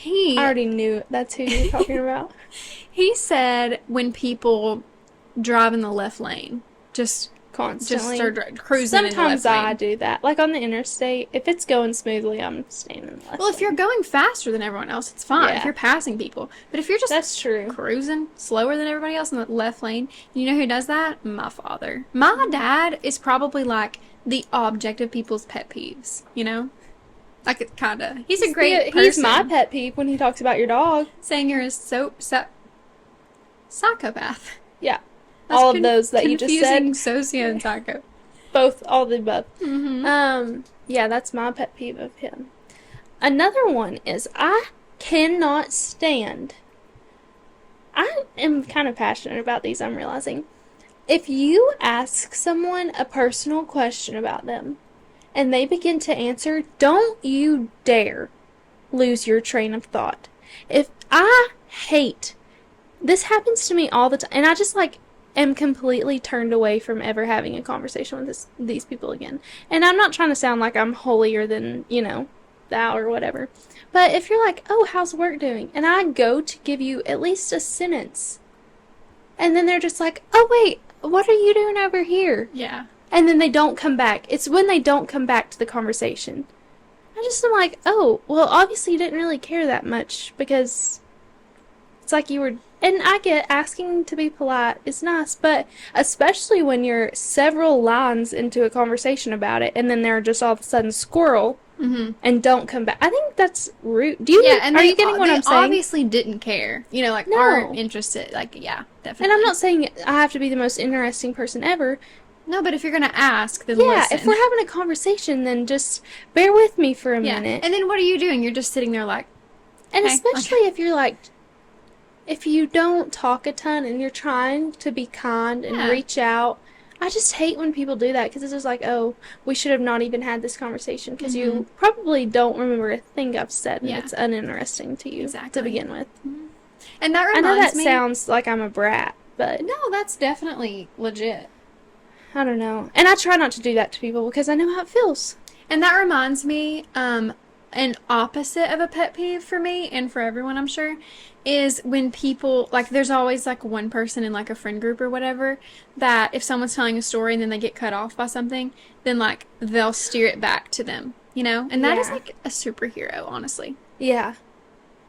I already knew that's who you were talking about. He said when people drive in the left lane, just constantly start cruising. Sometimes in the left lane. I do that. Like on the interstate, if it's going smoothly, I'm staying in the left Well, if you're going faster than everyone else, it's fine. Yeah. If you're passing people. But if you're just that's true. cruising slower than everybody else in the left lane, you know who does that? My father. My dad is probably like the object of people's pet peeves, you know? Like, it's kind of. He's a great person. He's my pet peeve when he talks about your dog. Saying you're a psychopath. Yeah. That's all of those that you just said. Confusing, socio, and psycho. Both, all the above. Mm-hmm. Yeah, that's my pet peeve of him. Another one is I cannot stand. I am kind of passionate about these, I'm realizing. If you ask someone a personal question about them, and they begin to answer, don't you dare lose your train of thought. If I hate, this happens to me all the time, and I just am completely turned away from ever having a conversation with these people again. And I'm not trying to sound like I'm holier than, thou or whatever. But if you're like, oh, how's work doing? And I go to give you at least a sentence, and then they're just like, oh, wait, what are you doing over here? Yeah. And then they don't come back. It's when they don't come back to the conversation. I just am like, oh, well, obviously you didn't really care that much because it's like you were... And I get asking to be polite is nice, but especially when you're several lines into a conversation about it and then they're just all of a sudden squirrel and don't come back. I think that's rude. Are you getting what I'm saying? They obviously didn't care. Aren't interested. Yeah, definitely. And I'm not saying I have to be the most interesting person ever. No, but if you're going to ask, then listen. Yeah, if we're having a conversation, then just bear with me for a minute. And then what are you doing? You're just sitting there like... And especially if you're if you don't talk a ton and you're trying to be kind and reach out, I just hate when people do that because it's just like, oh, we should have not even had this conversation because you probably don't remember a thing I've said and it's uninteresting to you to begin with. Mm-hmm. And that reminds me... I know that me... sounds like I'm a brat, but... No, that's definitely legit. I don't know. And I try not to do that to people because I know how it feels. And that reminds me, an opposite of a pet peeve for me, and for everyone, I'm sure, is when people, there's always, one person in, a friend group or whatever, that if someone's telling a story and then they get cut off by something, then, they'll steer it back to them, And that is, a superhero, honestly. Yeah.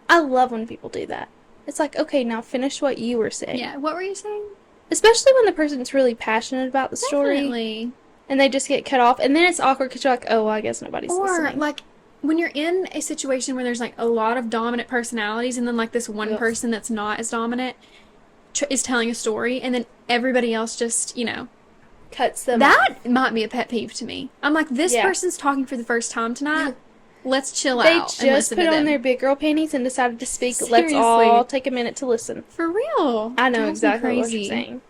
I love when people do that. It's like, okay, now finish what you were saying. Yeah, what were you saying? Especially when the person's really passionate about the story. Definitely. And they just get cut off. And then it's awkward because you're like, oh, well, I guess nobody's listening. Or, when you're in a situation where there's, a lot of dominant personalities and then, this one person that's not as dominant is telling a story and then everybody else just, cuts them That off. might be a pet peeve to me. I'm like, this person's talking for the first time tonight. Let's chill they out and listen to them. They just put on their big girl panties and decided to speak. Seriously. Let's all take a minute to listen. For real. I know exactly what you're saying.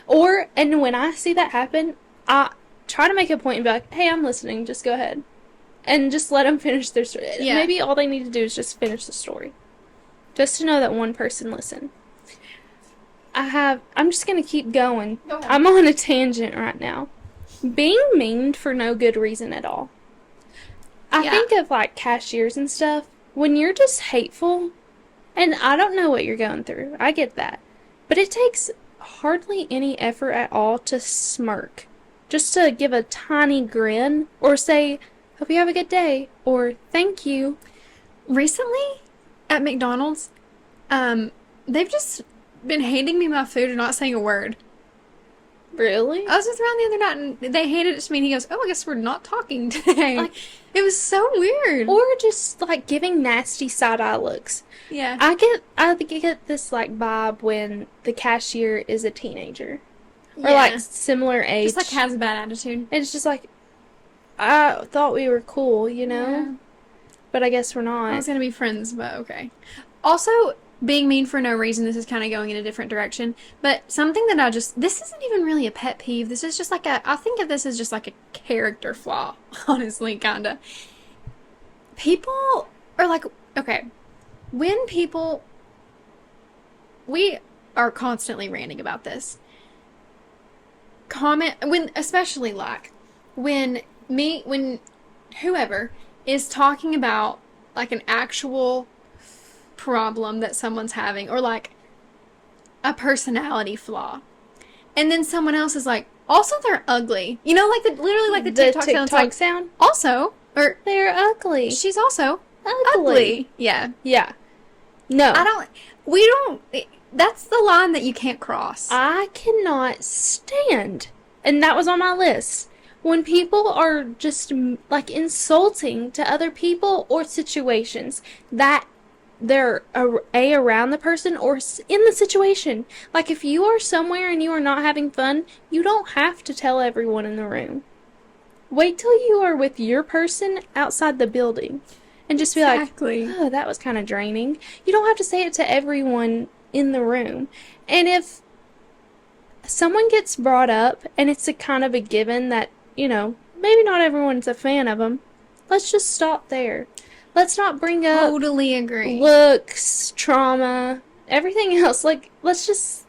And when I see that happen, I try to make a point and be like, hey, I'm listening. Just go ahead. And just let them finish their story. Yeah. Maybe all they need to do is just finish the story. Just to know that one person listened. I'm just going to keep going. Go ahead. I'm on a tangent right now. Being mean for no good reason at all. I think of cashiers and stuff. When you're just hateful, and I don't know what you're going through. I get that. But it takes hardly any effort at all to smirk. Just to give a tiny grin or say, hope you have a good day, or thank you. Recently, at McDonald's, they've just been handing me my food and not saying a word. Really? I was with Ron the other night and they handed it to me and he goes, oh, I guess we're not talking today. It was so weird. Or just giving nasty side-eye looks. Yeah. I get this vibe when the cashier is a teenager. Or similar age. Just has a bad attitude. It's just I thought we were cool, Yeah. But I guess we're not. I was going to be friends, but okay. Also, being mean for no reason, this is kind of going in a different direction, but something that this isn't even really a pet peeve, this is just I think of this as just a character flaw, honestly, kinda. People are okay, when people, are constantly ranting about this. Especially like, when whoever is talking about, like, an actual problem that someone's having, or like a personality flaw, and then someone else is like, also they're ugly. You know, like literally like the TikTok sound. Also, or they're ugly. She's also ugly. Yeah. Yeah. No. That's the line that you can't cross. I cannot stand, and that was on my list, when people are just, like, insulting to other people or situations that they're around the person or in the situation. Like, if you are somewhere and you are not having fun, you don't have to tell everyone in the room. Wait till you are with your person outside the building and just be like, oh, that was kind of draining. You don't have to say it to everyone in the room. And if someone gets brought up and it's a kind of a given that, you know, maybe not everyone's a fan of them, let's just stop there. Let's not bring up totally agree. Looks, trauma, everything else. Like, let's just,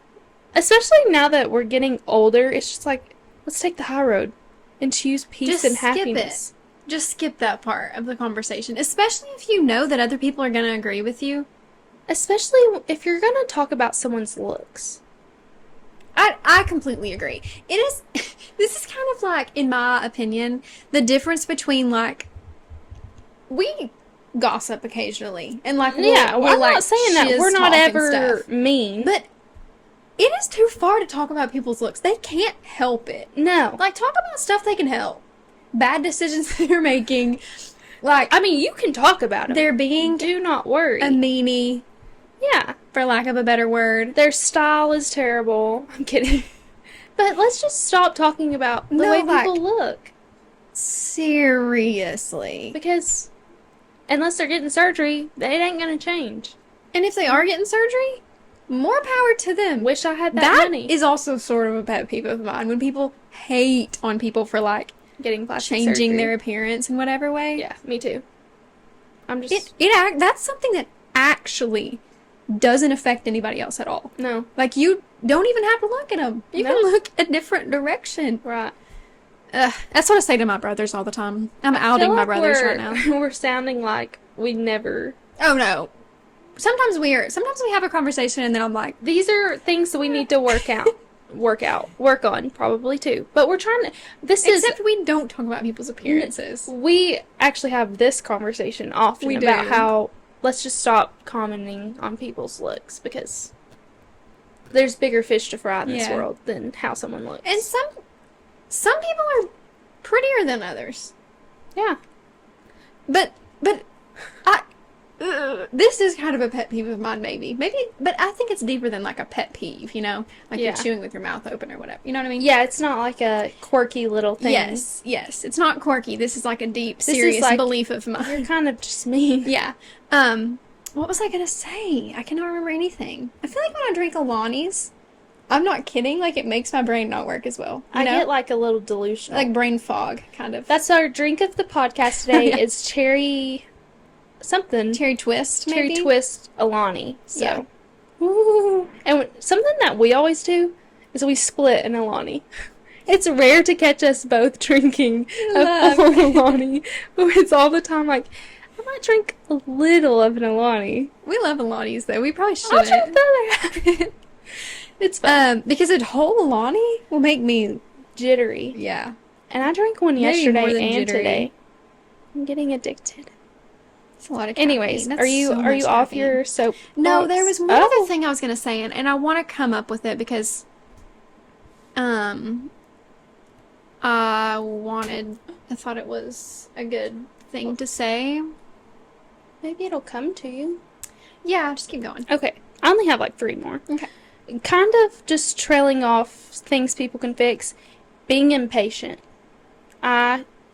especially now that we're getting older, it's just like, let's take the high road and choose peace and happiness. Just skip that part of the conversation, especially if you know that other people are going to agree with you. Especially if you're going to talk about someone's looks. I completely agree. This is kind of like, in my opinion, the difference between, like, we gossip occasionally, and like, I'm not saying that we're not ever mean, but it is too far to talk about people's looks. They can't help it. No, like, talk about stuff they can help. Bad decisions they're making. Like, I mean, you can talk about them. They're being, do not worry, a meanie. Yeah, for lack of a better word. Their style is terrible. I'm kidding. But let's just stop talking about the way people look. Seriously. Because unless they're getting surgery, it ain't gonna change. And if they are getting surgery, more power to them. Wish I had that money. That is also sort of a pet peeve of mine, when people hate on people for, like, getting plastic changing surgery. Their appearance in whatever way. Yeah, me too. I'm just... That's something that actually doesn't affect anybody else at all. No. Like, you don't even have to look at them. You can look a different direction. Right. That's what I say to my brothers all the time. I'm outing my brothers right now. We're sounding like we never... Oh, no. Sometimes we have a conversation and then I'm like, these are things that we need to work on, probably too. But we're trying to... Except we don't talk about people's appearances. We actually have this conversation often about how... Let's just stop commenting on people's looks, because there's bigger fish to fry in this world than how someone looks. And some people are prettier than others. Yeah. But this is kind of a pet peeve of mine, maybe, but I think it's deeper than, like, a pet peeve, you know? Like, you're chewing with your mouth open or whatever. You know what I mean? Yeah, it's not like a quirky little thing. Yes. It's not quirky. This is like a deep, serious belief of mine. You're kind of just mean. Yeah. What was I gonna say? I cannot remember anything. I feel like when I drink Alani's, I'm not kidding, like, it makes my brain not work as well. I get, like, a little delusional. Like brain fog, kind of. That's our drink of the podcast today. Is cherry twist, maybe? Cherry twist Alani. So. Yeah. Ooh. And something that we always do is we split an Alani. It's rare to catch us both drinking a full Alani. But it's all the time, like, I might drink a little of an Alani. We love Alani's, though. We probably shouldn't. I'll drink the other. It's fun. Because a whole Alani will make me jittery. Yeah. And I drank one yesterday and today. I'm getting addicted. It's a lot of caffeine. Anyways, are you off your soap? No, there was one other thing I was going to say, and I want to come up with it because I thought it was a good thing to say. Maybe it'll come to you. Yeah, just keep going. Okay. I only have like 3 more. Okay. Kind of just trailing off things people can fix. Being impatient.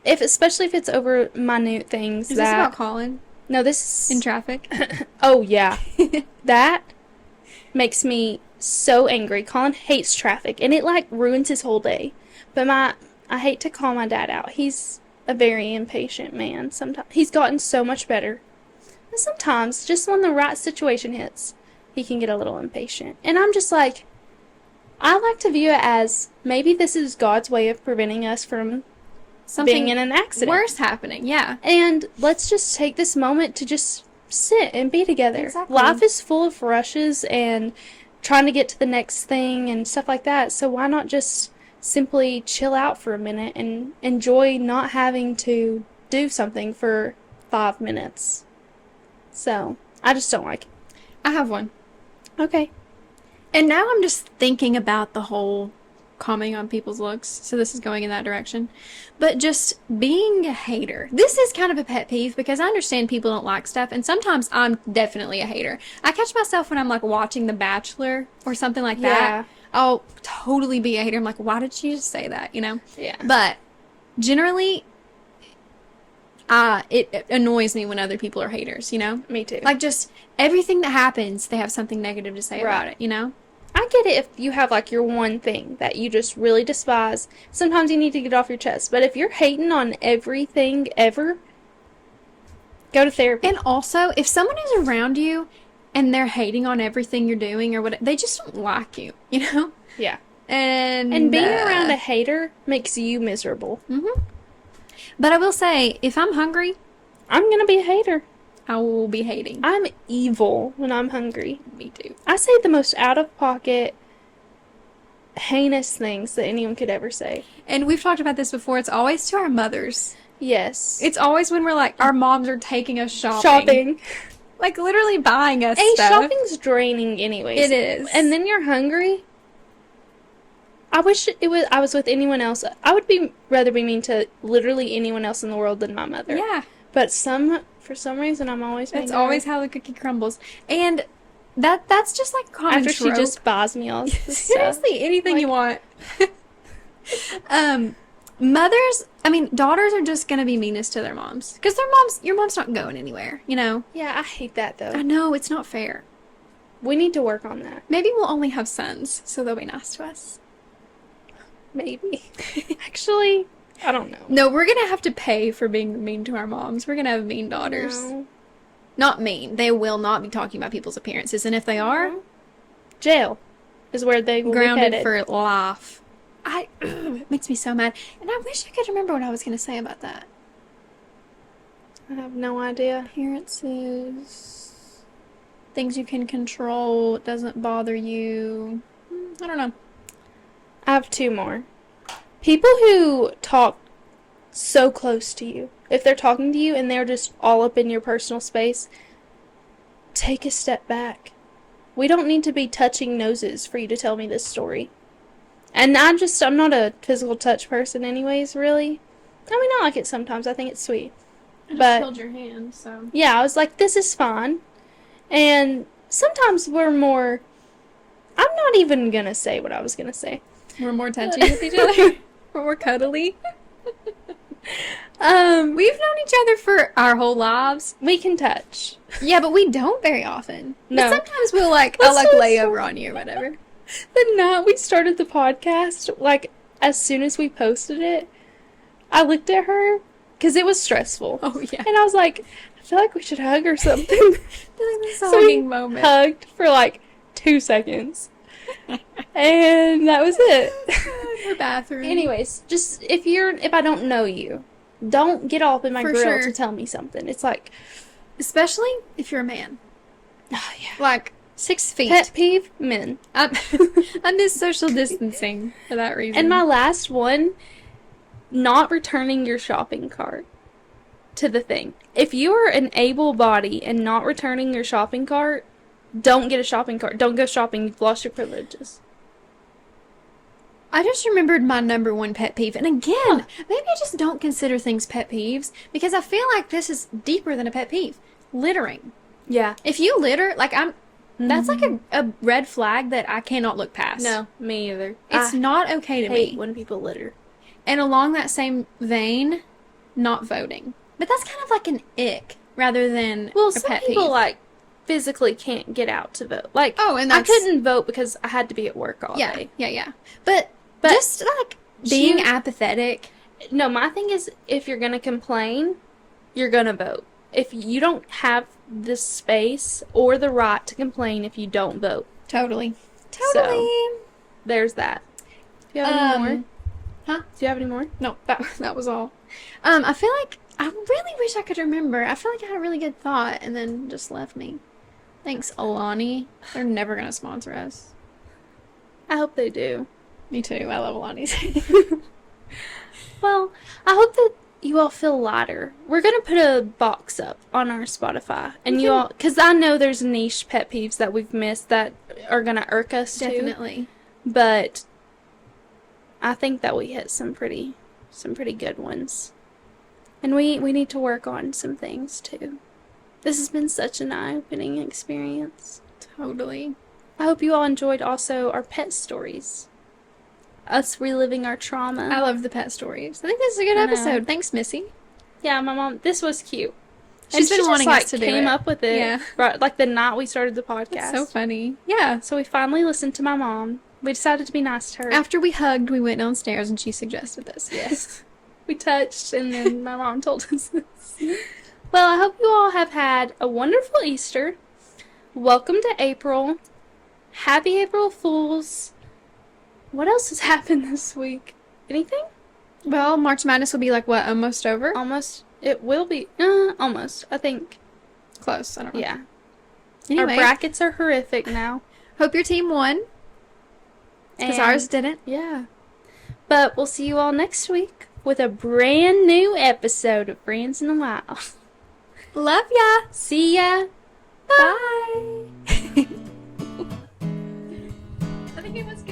Especially if it's over minute things. Is this about Colin? No, this is... In traffic? Oh, yeah. That makes me so angry. Colin hates traffic, and it, like, ruins his whole day. But I hate to call my dad out. He's a very impatient man. Sometimes he's gotten so much better. And sometimes, just when the right situation hits, he can get a little impatient. And I'm just like, I like to view it as maybe this is God's way of preventing us from something being in an accident. Worse happening, yeah. And let's just take this moment to just sit and be together. Exactly. Life is full of rushes and trying to get to the next thing and stuff like that. So why not just simply chill out for a minute and enjoy not having to do something for 5 minutes? So, I just don't like it. I have one. Okay. And now I'm just thinking about the whole commenting on people's looks, so this is going in that direction. But just being a hater. This is kind of a pet peeve because I understand people don't like stuff, and sometimes I'm definitely a hater. I catch myself when I'm like watching The Bachelor or something like that. I'll totally be a hater. I'm like, why did she just say that, you know? Yeah. But generally, it annoys me when other people are haters, you know? Me too. Like, just everything that happens, they have something negative to say about it, you know? I get it if you have, like, your one thing that you just really despise. Sometimes you need to get off your chest. But if you're hating on everything ever, go to therapy. And also, if someone is around you and they're hating on everything you're doing or what, they just don't like you, you know? Yeah. And being around a hater makes you miserable. Mm-hmm. But I will say, if I'm hungry, I'm going to be a hater. I will be hating. I'm evil when I'm hungry. Me too. I say the most out-of-pocket, heinous things that anyone could ever say. And we've talked about this before. It's always to our mothers. Yes. It's always when we're like, our moms are taking us shopping. Like, literally buying us stuff. Shopping's draining anyways. It is. And then you're hungry. I wish I was with anyone else. I would rather be mean to literally anyone else in the world than my mother. Yeah. But for some reason, I'm always mean. That's always how the cookie crumbles. And that's just like common after trope. she just buys me all this Seriously, anything you want. Daughters are just going to be meanest to their moms. Because your mom's not going anywhere, you know? Yeah, I hate that, though. I know, it's not fair. We need to work on that. Maybe we'll only have sons, so they'll be nice to us. Maybe. Actually, I don't know. No, we're going to have to pay for being mean to our moms. We're going to have mean daughters. No. Not mean. They will not be talking about people's appearances. And if they are, jail is where they will grounded be headed. for life. It makes me so mad. And I wish I could remember what I was going to say about that. I have no idea. Appearances. Things you can control. It doesn't bother you. I don't know. I have 2 more. People who talk so close to you. If they're talking to you and they're just all up in your personal space, take a step back. We don't need to be touching noses for you to tell me this story. And I'm not a physical touch person anyways, really. I mean, I like it sometimes. I think it's sweet. I just held your hand, so. Yeah, I was like, this is fine. And sometimes we're more... I'm not even going to say what I was going to say. We're more touchy with each other. We're more cuddly. We've known each other for our whole lives. We can touch. Yeah, but we don't very often. No. But sometimes I'll lay over on you or whatever. The night we started the podcast, as soon as we posted it, I looked at her, because it was stressful. Oh, yeah. And I was like, I feel like we should hug or something. This hugging moment. Hugged for 2 seconds. And that was it. Her bathroom. Anyways, just if I don't know you, don't get all up in my grill to tell me something. It's especially if you're a man. Oh, yeah. 6 feet. Pet peeve, men. I miss social distancing for that reason. And my last one, not returning your shopping cart to the thing. If you are an able body and not returning your shopping cart, don't get a shopping cart. Don't go shopping. You've lost your privileges. I just remembered my number 1 pet peeve. And again, maybe I just don't consider things pet peeves because I feel like this is deeper than a pet peeve. Littering. Yeah. If you litter, that's a red flag that I cannot look past. No, me either. It's not okay to me. I hate when people litter. And along that same vein, not voting. But that's kind of like an ick rather than a some pet people peeve. Physically can't get out to vote. And I couldn't vote because I had to be at work all day. Yeah. But just being apathetic. No, my thing is if you're going to complain, you're going to vote. if you don't have the space or the right to complain if you don't vote. Totally. So, there's that. Do you have any more? Huh? Do you have any more? No, that was all. I feel like I really wish I could remember. I feel like I had a really good thought and then just left me. Thanks, Alani. They're never gonna sponsor us. I hope they do. Me too. I love Alani's. Well, I hope that you all feel lighter. We're gonna put a box up on our Spotify, and you all, because I know there's niche pet peeves that we've missed that are gonna irk us Definitely. too. But I think that we hit some pretty good ones, and we need to work on some things too. This has been such an eye-opening experience. Totally. I hope you all enjoyed also our pet stories. Us reliving our trauma. I love the pet stories. I think this is a good episode. Thanks, Missy. Yeah, my mom. This was cute. She's been wanting us to do it. Came up with it. Yeah. Right, like the night we started the podcast. It's so funny. Yeah. So we finally listened to my mom. We decided to be nice to her. After we hugged, we went downstairs and she suggested this. Yes. We touched and then my mom told us this. Well, I hope you all have had a wonderful Easter. Welcome to April. Happy April Fools. What else has happened this week? Anything? Well, March Madness will be like, what, almost over? Almost. It will be. Almost. I think. Close. I don't know. Yeah. Anyway. Our brackets are horrific now. Hope your team won. Because ours didn't. Yeah. But we'll see you all next week with a brand new episode of Friends in the Wild. Love ya. See ya. Bye. I think it was good.